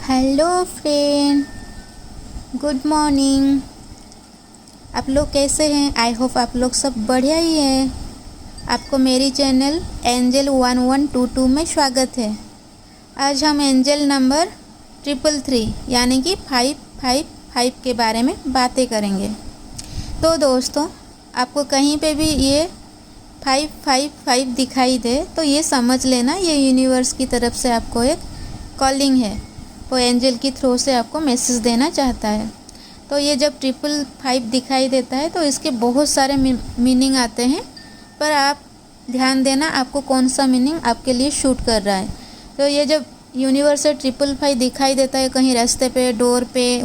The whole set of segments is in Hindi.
Hello friend, good morning. आप लोग कैसे हैं? आई होप आप लोग सब बढ़िया ही हैं। आपको मेरी चैनल एंजल 1122 में स्वागत है। आज हम एंजल नंबर 333 यानी कि 555 के बारे में बातें करेंगे। तो दोस्तों, आपको कहीं पे भी ये 555 दिखाई दे तो ये समझ लेना ये यूनिवर्स की तरफ से आपको एक कॉलिंग है। वो एंजल की थ्रू से आपको मैसेज देना चाहता है। तो ये जब 555 दिखाई देता है तो इसके बहुत सारे मीनिंग आते हैं, पर आप ध्यान देना आपको कौन सा मीनिंग आपके लिए शूट कर रहा है। तो ये जब यूनिवर्स से 555 दिखाई देता है कहीं रास्ते पे, डोर पे,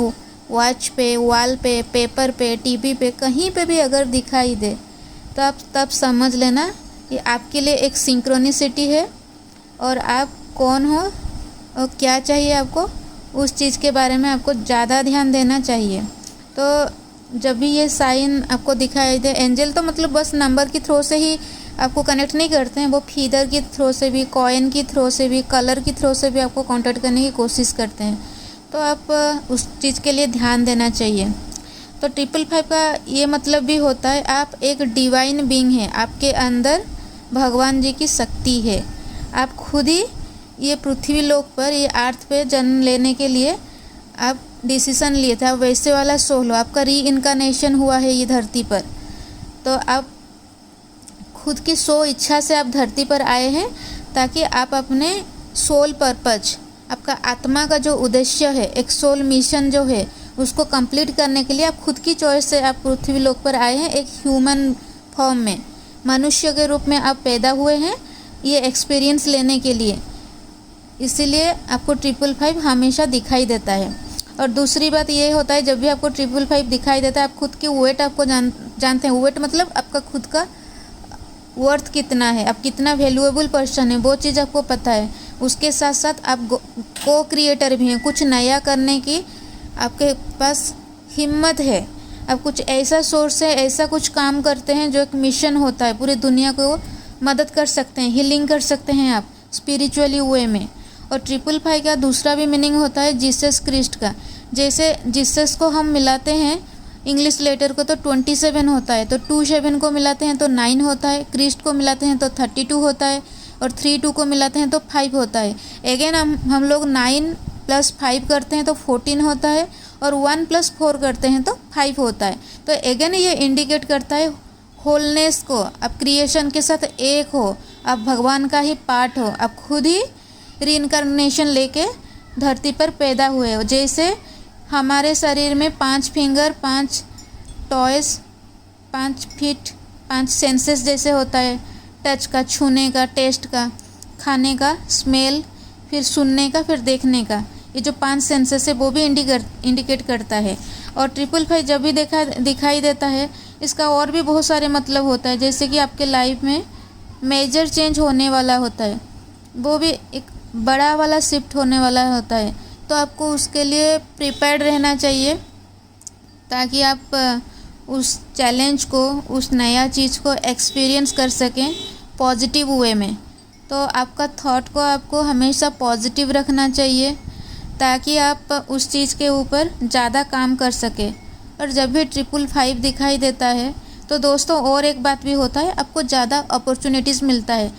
वॉच पे, वॉल पे, पेपर पे, टीवी पे, कहीं पे भी अगर दिखाई दे तो आप तब समझ लेना कि आपके लिए एक सिंक्रोनिसिटी है और आप कौन हो और क्या चाहिए आपको, उस चीज़ के बारे में आपको ज़्यादा ध्यान देना चाहिए। तो जब भी ये साइन आपको दिखाई दे, एंजल तो मतलब बस नंबर की थ्रू से ही आपको कनेक्ट नहीं करते हैं, वो फीदर की थ्रू से भी, कॉइन की थ्रू से भी, कलर की थ्रू से भी आपको कांटेक्ट करने की कोशिश करते हैं। तो आप उस चीज़ के लिए ध्यान देना चाहिए। तो 555 का ये मतलब भी होता है आप एक डिवाइन बीइंग हैं, आपके अंदर भगवान जी की शक्ति है। आप खुद ही ये पृथ्वी लोक पर, ये अर्थ पे जन्म लेने के लिए आप डिसीज़न लिए थे। आप वैसे वाला सोल हो, आपका री इनकारनेशन हुआ है ये धरती पर। तो आप खुद की सो इच्छा से आप धरती पर आए हैं ताकि आप अपने सोल पर्पज, आपका आत्मा का जो उद्देश्य है, एक सोल मिशन जो है, उसको कंप्लीट करने के लिए आप खुद की चॉइस से आप पृथ्वी लोक पर आए हैं। एक ह्यूमन फॉर्म में, मनुष्य के रूप में आप पैदा हुए हैं ये एक्सपीरियंस लेने के लिए। इसीलिए आपको 555 हमेशा दिखाई देता है। और दूसरी बात ये होता है, जब भी आपको 555 दिखाई देता है आप खुद की वेट आपको जानते हैं। वेट मतलब आपका खुद का वर्थ कितना है, आप कितना वैल्यूएबल पर्सन है, वो चीज़ आपको पता है। उसके साथ साथ आप को क्रिएटर भी हैं, कुछ नया करने की आपके पास हिम्मत है। आप कुछ ऐसा सोर्स है, ऐसा कुछ काम करते हैं जो एक मिशन होता है, पूरी दुनिया को मदद कर सकते हैं, हीलिंग कर सकते हैं आप स्पिरिचुअली वे में। और 555 का दूसरा भी मीनिंग होता है जीसस क्रिस्ट का। जैसे जीसस को हम मिलाते हैं इंग्लिश लेटर को तो 27 होता है, तो 27 को मिलाते हैं तो 9 होता है, क्रिस्ट को मिलाते हैं तो 32 होता है, और 32 को मिलाते हैं तो 5 होता है। अगेन हम लोग 9 + 5 करते हैं तो 14 होता है, और 1 + 4 करते हैं तो 5 होता है। तो अगेन ये इंडिकेट करता है होलनेस को, आप क्रिएशन के साथ एक हो, आप भगवान का ही पार्ट हो, आप खुद ही रीइंकारनेशन लेके धरती पर पैदा हुए हो। जैसे हमारे शरीर में 5 फिंगर, 5 टॉयस, 5 फीट, 5 सेंसेस जैसे होता है, टच का, छूने का, टेस्ट का, खाने का, स्मेल, फिर सुनने का, फिर देखने का, ये जो 5 सेंसेस है वो भी इंडिकेट करता है। और 555 जब भी दिखाई देता है इसका और भी बहुत सारे मतलब होता है। जैसे कि आपके लाइफ में मेजर चेंज होने वाला होता है, वो भी एक बड़ा वाला शिफ्ट होने वाला होता है। तो आपको उसके लिए प्रिपेयर्ड रहना चाहिए ताकि आप उस चैलेंज को, उस नया चीज़ को एक्सपीरियंस कर सकें पॉजिटिव वे में। तो आपका थॉट को आपको हमेशा पॉजिटिव रखना चाहिए ताकि आप उस चीज़ के ऊपर ज़्यादा काम कर सकें। और जब भी 555 दिखाई देता है तो दोस्तों और एक बात भी होता है, आपको ज़्यादा अपॉर्चुनिटीज़ मिलता है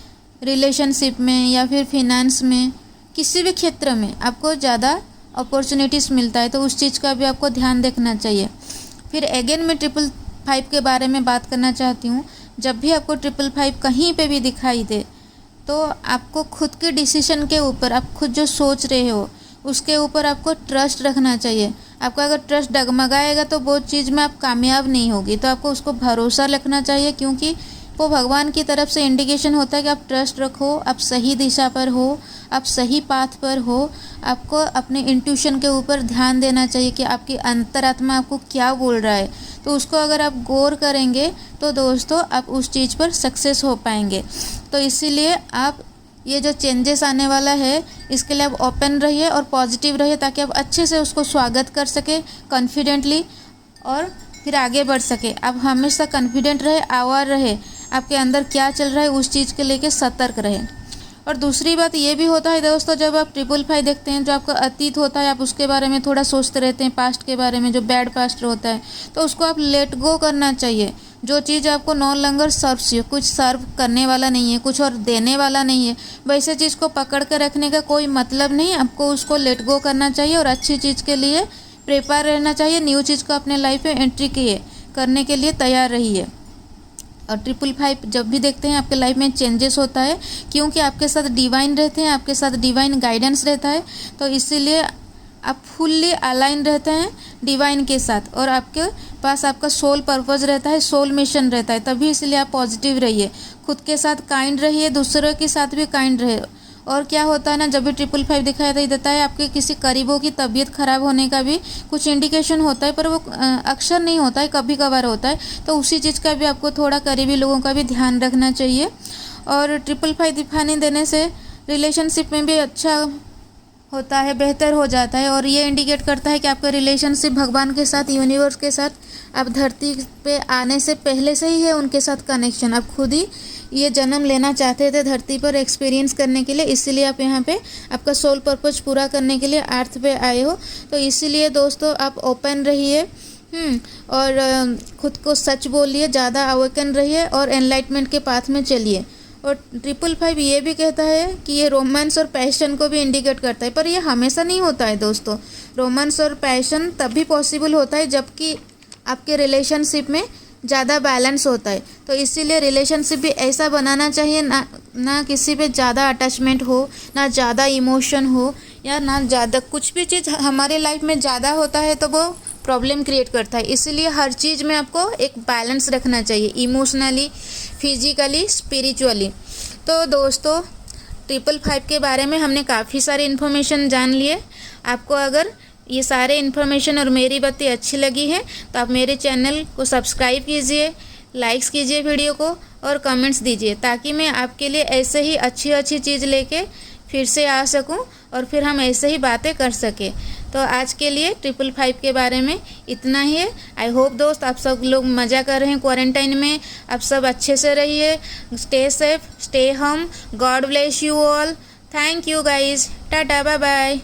रिलेशनशिप में या फिर फिनेंस में, किसी भी क्षेत्र में आपको ज़्यादा अपॉर्चुनिटीज़ मिलता है। तो उस चीज़ का भी आपको ध्यान रखना चाहिए। फिर अगेन मैं 555 के बारे में बात करना चाहती हूँ। जब भी आपको 555 कहीं पे भी दिखाई दे तो आपको खुद के डिसीजन के ऊपर, आप खुद जो सोच रहे हो उसके ऊपर आपको ट्रस्ट रखना चाहिए। आपका अगर ट्रस्ट डगमगाएगा तो वो चीज़ में आप कामयाब नहीं होगी। तो आपको उसको भरोसा रखना चाहिए, क्योंकि वो भगवान की तरफ से इंडिकेशन होता है कि आप ट्रस्ट रखो, आप सही दिशा पर हो, आप सही पाथ पर हो। आपको अपने इंट्यूशन के ऊपर ध्यान देना चाहिए कि आपकी अंतरात्मा आपको क्या बोल रहा है। तो उसको अगर आप गौर करेंगे तो दोस्तों आप उस चीज़ पर सक्सेस हो पाएंगे। तो इसीलिए आप ये जो चेंजेस आने वाला है इसके लिए आप ओपन रहिए और पॉजिटिव रहिए ताकि आप अच्छे से उसको स्वागत कर सके कॉन्फिडेंटली और फिर आगे बढ़ सके। आप हमेशा कॉन्फिडेंट रहे, आवार रहे, आपके अंदर क्या चल रहा है उस चीज़ के लेके सतर्क रहे। और दूसरी बात ये भी होता है दोस्तों, जब आप 555 देखते हैं, जो आपका अतीत होता है, आप उसके बारे में थोड़ा सोचते रहते हैं, पास्ट के बारे में, जो बैड पास्ट होता है, तो उसको आप लेट गो करना चाहिए। जो चीज़ आपको नो लॉन्गर सर्व्स यू, कुछ सर्व करने वाला नहीं है, कुछ और देने वाला नहीं है, वैसे चीज़ को पकड़ कर रखने का कोई मतलब नहीं। आपको उसको लेट गो करना चाहिए और अच्छी चीज़ के लिए प्रिपेयर रहना चाहिए। न्यू चीज़ को अपने लाइफ में एंट्री करने के लिए तैयार रहिए। और 555 जब भी देखते हैं आपके लाइफ में चेंजेस होता है, क्योंकि आपके साथ डिवाइन रहते हैं, आपके साथ डिवाइन गाइडेंस रहता है, तो इसीलिए आप फुल्ली अलाइन रहते हैं डिवाइन के साथ, और आपके पास आपका सोल पर्पस रहता है, सोल मिशन रहता है। तभी इसलिए आप पॉजिटिव रहिए, खुद के साथ काइंड रहिए, दूसरों के साथ भी काइंड रहे। और क्या होता है ना, जब भी 555 दिखाई देता है, आपके किसी करीबों की तबीयत खराब होने का भी कुछ इंडिकेशन होता है, पर वो अक्सर नहीं होता है, कभी कभार होता है। तो उसी चीज़ का भी आपको थोड़ा करीबी लोगों का भी ध्यान रखना चाहिए। और 555 दिखाने देने से रिलेशनशिप में भी अच्छा होता है, बेहतर हो जाता है। और ये इंडिकेट करता है कि आपका रिलेशनशिप भगवान के साथ, यूनिवर्स के साथ, आप धरती पे आने से पहले से ही है उनके साथ कनेक्शन। आप खुद ही ये जन्म लेना चाहते थे धरती पर एक्सपीरियंस करने के लिए, इसीलिए आप यहाँ पे आपका सोल पर्पज पूरा करने के लिए अर्थ पे आए हो। तो इसीलिए दोस्तों आप ओपन रहिए और खुद को सच बोलिए, ज़्यादा अवेकन रहिए और एनलाइटमेंट के पाथ में चलिए। और 555 ये भी कहता है कि ये रोमांस और पैशन को भी इंडिकेट करता है, पर ये हमेशा नहीं होता है दोस्तों। रोमांस और पैशन तभी पॉसिबल होता है जबकि आपके रिलेशनशिप में ज़्यादा बैलेंस होता है। तो इसीलिए रिलेशनशिप भी ऐसा बनाना चाहिए, ना किसी पे ज़्यादा अटैचमेंट हो, ना ज़्यादा इमोशन हो, या ना ज़्यादा कुछ भी चीज़ हमारे लाइफ में ज़्यादा होता है तो वो प्रॉब्लम क्रिएट करता है। इसीलिए हर चीज़ में आपको एक बैलेंस रखना चाहिए, इमोशनली, फिजिकली, स्पिरिचुअली। तो दोस्तों 555 के बारे में हमने काफ़ी सारी इन्फॉर्मेशन जान लिए। आपको अगर ये सारे इन्फॉर्मेशन और मेरी बातें अच्छी लगी है तो आप मेरे चैनल को सब्सक्राइब कीजिए, लाइक्स कीजिए वीडियो को और कमेंट्स दीजिए, ताकि मैं आपके लिए ऐसे ही अच्छी अच्छी चीज़ लेके फिर से आ सकूं और फिर हम ऐसे ही बातें कर सकें। तो आज के लिए 555 के बारे में इतना ही है। आई होप दोस्त आप सब लोग मज़ा कर रहे हैं क्वारंटाइन में। आप सब अच्छे से रहिए, stay safe, stay home, God bless you all. Thank you guys, tata, bye bye.